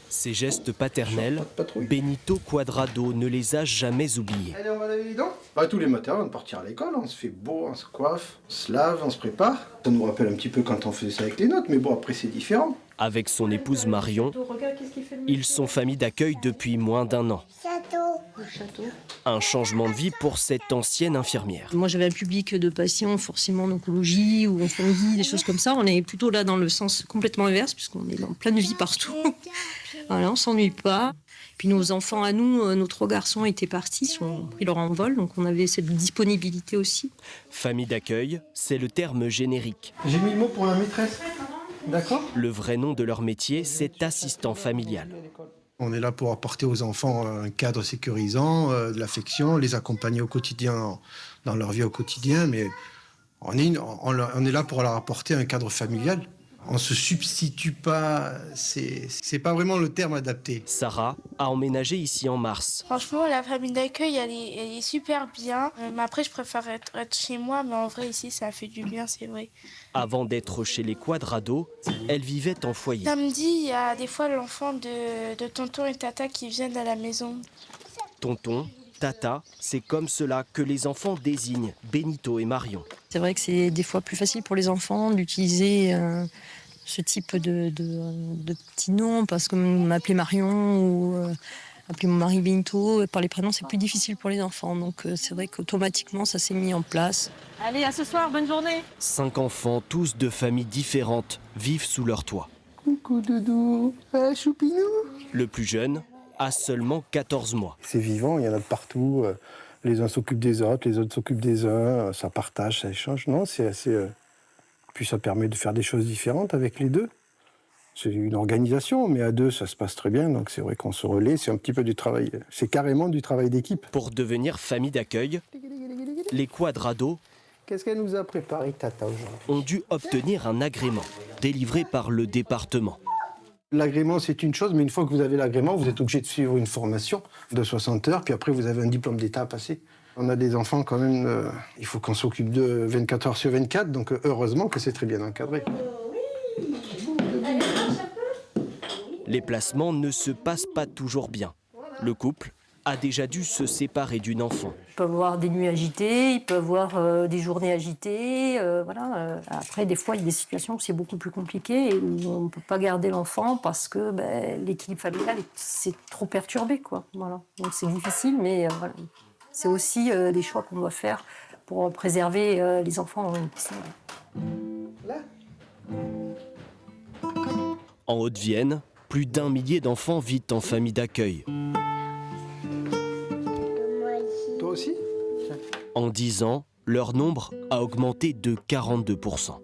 Ces gestes paternels, Benito Cuadrado ne les a jamais oubliés. Allez, on va laver les dents. Tous les matins, avant de partir à l'école, on se fait beau, on se coiffe, on se lave, on se prépare. Ça nous rappelle un petit peu quand on faisait ça avec les nôtres, mais bon, après c'est différent. Avec son épouse Marion, ils sont famille d'accueil depuis moins d'1 an. Un changement de vie pour cette ancienne infirmière. Moi, j'avais un public de patients forcément en oncologie ou en oncologie, des choses comme ça. On est plutôt là dans le sens complètement inverse, puisqu'on est en pleine vie partout. Voilà, on s'ennuie pas. Puis nos enfants à nous, nos 3 garçons étaient partis, ils ont pris leur envol, donc on avait cette disponibilité aussi. Famille d'accueil, c'est le terme générique. J'ai mis le mot pour la maîtresse. D'accord. Le vrai nom de leur métier, c'est assistant familial. On est là pour apporter aux enfants un cadre sécurisant, de l'affection, les accompagner au quotidien, dans leur vie au quotidien, mais on est là pour leur apporter un cadre familial. On ne se substitue pas, c'est pas vraiment le terme adapté. Sarah a emménagé ici en mars. Franchement, la famille d'accueil, elle est super bien. Mais après, je préfère être chez moi, mais en vrai, ici, ça fait du bien, c'est vrai. Avant d'être chez les Cuadrado, elle vivait en foyer. Samedi, il y a des fois l'enfant de tonton et tata qui viennent à la maison. Tonton, tata, c'est comme cela que les enfants désignent Benito et Marion. C'est vrai que c'est des fois plus facile pour les enfants d'utiliser ce type de petits noms, parce que m'appeler Marion ou appeler mon mari Benito, par les prénoms, c'est plus difficile pour les enfants. Donc c'est vrai qu'automatiquement, ça s'est mis en place. Allez, à ce soir, bonne journée. 5 enfants, tous de familles différentes, vivent sous leur toit. Coucou doudou, choupinou. Le plus jeune a seulement 14 mois. C'est vivant, il y en a de partout. Les uns s'occupent des autres, les autres s'occupent des uns. Ça partage, ça échange. Non, c'est assez... Puis ça permet de faire des choses différentes avec les deux. C'est une organisation, mais à 2, ça se passe très bien. Donc c'est vrai qu'on se relaie, c'est un petit peu du travail. C'est carrément du travail d'équipe. Pour devenir famille d'accueil, les Cuadrado Qu'est-ce qu'elle nous a préparé, Tata, aujourd'hui? ont dû obtenir un agrément délivré par le département. L'agrément, c'est une chose, mais une fois que vous avez l'agrément, vous êtes obligé de suivre une formation de 60 heures, puis après, vous avez un diplôme d'État à passer. On a des enfants quand même, il faut qu'on s'occupe de 24 heures sur 24, donc heureusement que c'est très bien encadré. Les placements ne se passent pas toujours bien. Le couple a déjà dû se séparer d'une enfant. Ils peuvent avoir des nuits agitées, ils peuvent avoir des journées agitées. Voilà. Après, des fois, il y a des situations où c'est beaucoup plus compliqué et où on ne peut pas garder l'enfant parce que l'équilibre familial c'est trop perturbé, quoi. Voilà. Donc c'est difficile, mais voilà. C'est aussi des choix qu'on doit faire pour préserver les enfants. En Haute-Vienne, plus d'1 millier d'enfants vivent en famille d'accueil. Toi aussi? En 10 ans, leur nombre a augmenté de 42%.